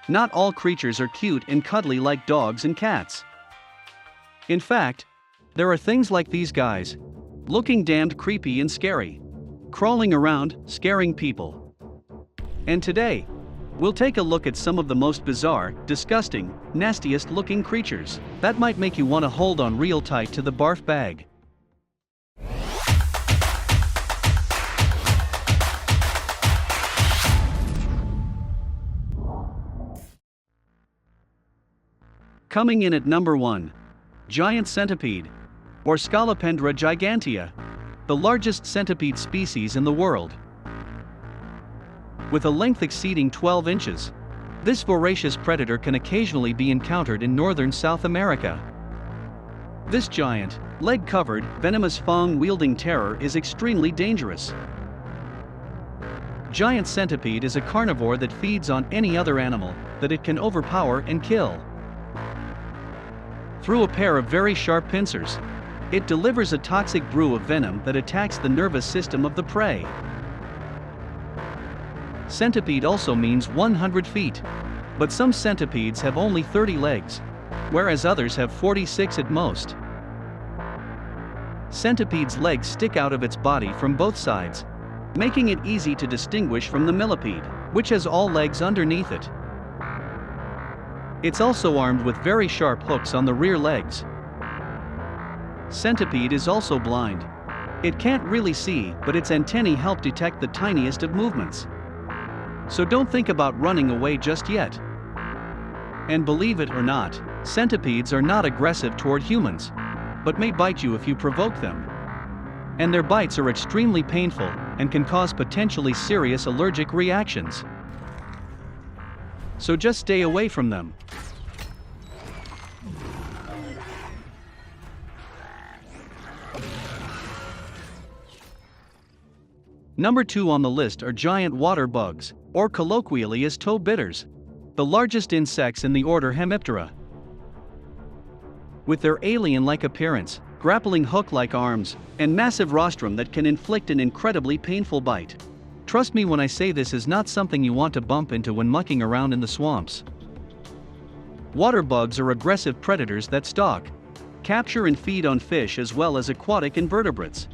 Not all creatures are cute and cuddly like dogs and cats. In fact, there are things like these guys, looking damned creepy and scary, crawling around, scaring people. And today, we'll take a look at some of the most bizarre, disgusting, nastiest looking creatures that might make you want to hold on real tight to the barf bag. Coming in at number 1. Giant centipede, or Scolopendra gigantea, the largest centipede species in the world. With a length exceeding 12 inches, this voracious predator can occasionally be encountered in northern South America. This giant, leg-covered, venomous fang-wielding terror is extremely dangerous. Giant centipede is a carnivore that feeds on any other animal that it can overpower and kill. Through a pair of very sharp pincers, it delivers a toxic brew of venom that attacks the nervous system of the prey. Centipede also means 100 feet, but some centipedes have only 30 legs, whereas others have 46 at most. Centipede's legs stick out of its body from both sides, making it easy to distinguish from the millipede, which has all legs underneath it. It's also armed with very sharp hooks on the rear legs. Centipede is also blind. It can't really see, but its antennae help detect the tiniest of movements. So don't think about running away just yet. And believe it or not, centipedes are not aggressive toward humans, but may bite you if you provoke them. And their bites are extremely painful and can cause potentially serious allergic reactions. So just stay away from them. Number 2 on the list are giant water bugs, or colloquially as toe bitters, the largest insects in the order Hemiptera. With their alien-like appearance, grappling hook-like arms, and massive rostrum that can inflict an incredibly painful bite. Trust me when I say this is not something you want to bump into when mucking around in the swamps. Water bugs are aggressive predators that stalk, capture and feed on fish as well as aquatic invertebrates.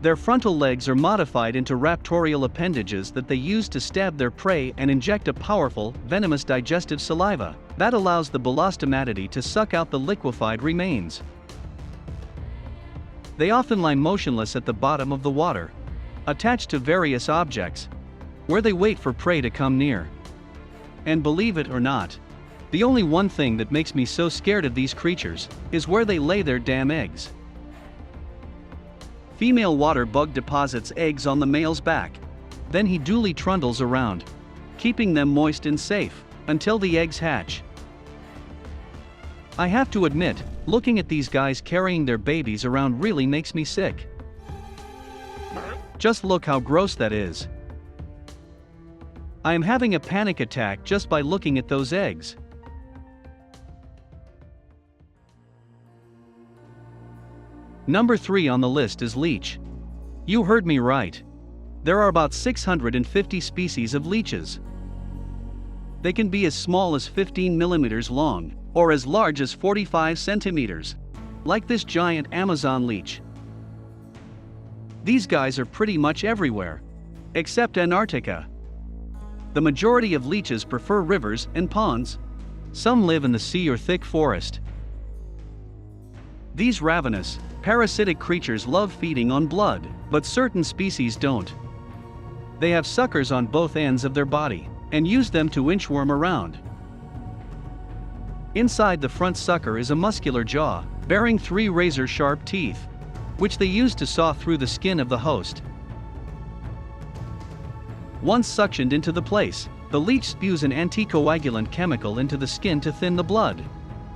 Their frontal legs are modified into raptorial appendages that they use to stab their prey and inject a powerful, venomous digestive saliva that allows the belostomatidae to suck out the liquefied remains. They often lie motionless at the bottom of the water, attached to various objects, where they wait for prey to come near. And believe it or not, the only one thing that makes me so scared of these creatures is where they lay their damn eggs. Female water bug deposits eggs on the male's back. Then he duly trundles around, keeping them moist and safe, until the eggs hatch. I have to admit, looking at these guys carrying their babies around really makes me sick. Just look how gross that is. I am having a panic attack just by looking at those eggs. Number 3 on the list is leech. You heard me right. There are about 650 species of leeches. They can be as small as 15 millimeters long, or as large as 45 centimeters, like this giant Amazon leech. These guys are pretty much everywhere, except Antarctica. The majority of leeches prefer rivers and ponds. Some live in the sea or thick forest. These ravenous, parasitic creatures love feeding on blood, but certain species don't. They have suckers on both ends of their body, and use them to inchworm around. Inside the front sucker is a muscular jaw, bearing 3 razor-sharp teeth, which they use to saw through the skin of the host. Once suctioned into the place, the leech spews an anticoagulant chemical into the skin to thin the blood,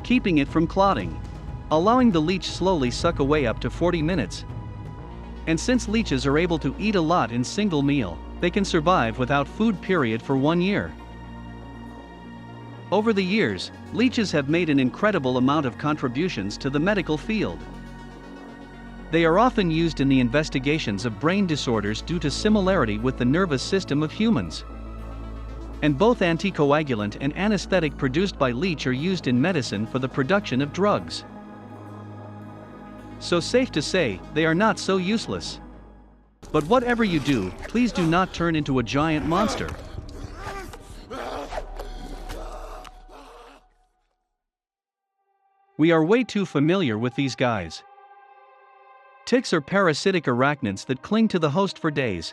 keeping it from clotting, allowing the leech slowly suck away up to 40 minutes. And since leeches are able to eat a lot in single meal, they can survive without food period for 1 year. Over the years, leeches have made an incredible amount of contributions to the medical field. They are often used in the investigations of brain disorders due to similarity with the nervous system of humans. and both anticoagulant and anesthetic produced by leech are used in medicine for the production of drugs. So safe to say, they are not so useless. But whatever you do, please do not turn into a giant monster. We are way too familiar with these guys. Ticks are parasitic arachnids that cling to the host for days,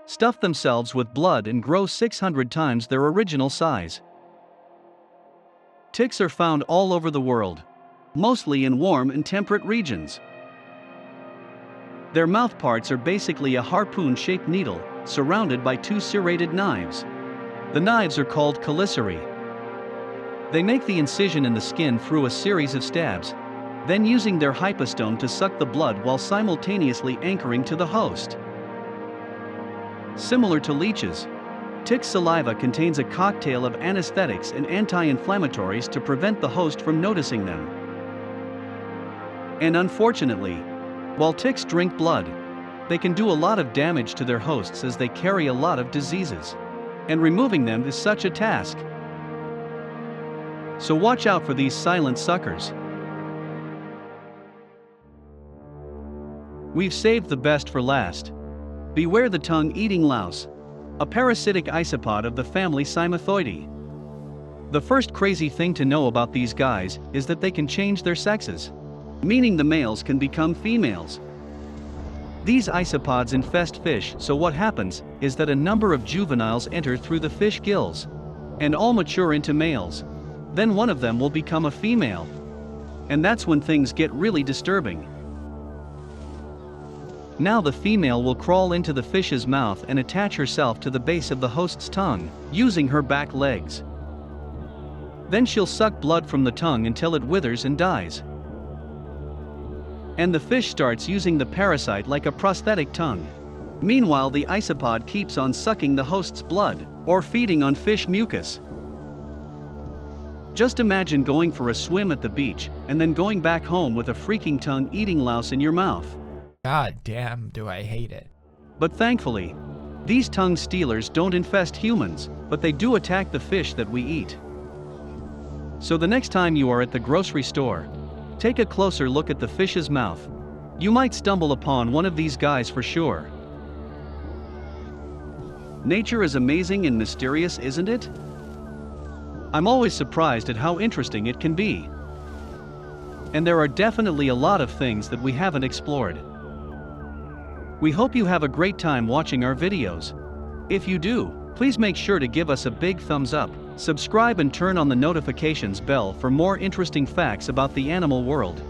stuff themselves with blood and grow 600 times their original size. Ticks are found all over the world, mostly in warm and temperate regions. Their mouth parts are basically a harpoon-shaped needle, surrounded by two serrated knives. The knives are called chelicerae. They make the incision in the skin through a series of stabs, then using their hypostome to suck the blood while simultaneously anchoring to the host. Similar to leeches, tick saliva contains a cocktail of anesthetics and anti-inflammatories to prevent the host from noticing them. And unfortunately, while ticks drink blood, they can do a lot of damage to their hosts as they carry a lot of diseases. And removing them is such a task. So watch out for these silent suckers. We've saved the best for last. Beware the tongue-eating louse, a parasitic isopod of the family Cymothoidae. The first crazy thing to know about these guys is that they can change their sexes, meaning the males can become females. These isopods infest fish, so what happens is that a number of juveniles enter through the fish gills, and all mature into males. Then one of them will become a female. And that's when things get really disturbing. Now the female will crawl into the fish's mouth and attach herself to the base of the host's tongue, using her back legs. Then she'll suck blood from the tongue until it withers and dies. And the fish starts using the parasite like a prosthetic tongue. Meanwhile, the isopod keeps on sucking the host's blood, or feeding on fish mucus. Just imagine going for a swim at the beach, and then going back home with a freaking tongue-eating louse in your mouth. God damn, do I hate it. But thankfully, these tongue stealers don't infest humans, but they do attack the fish that we eat. So the next time you are at the grocery store, take a closer look at the fish's mouth. You might stumble upon one of these guys for sure. Nature is amazing and mysterious, isn't it? I'm always surprised at how interesting it can be. And there are definitely a lot of things that we haven't explored. We hope you have a great time watching our videos. If you do, please make sure to give us a big thumbs up, subscribe and turn on the notifications bell for more interesting facts about the animal world.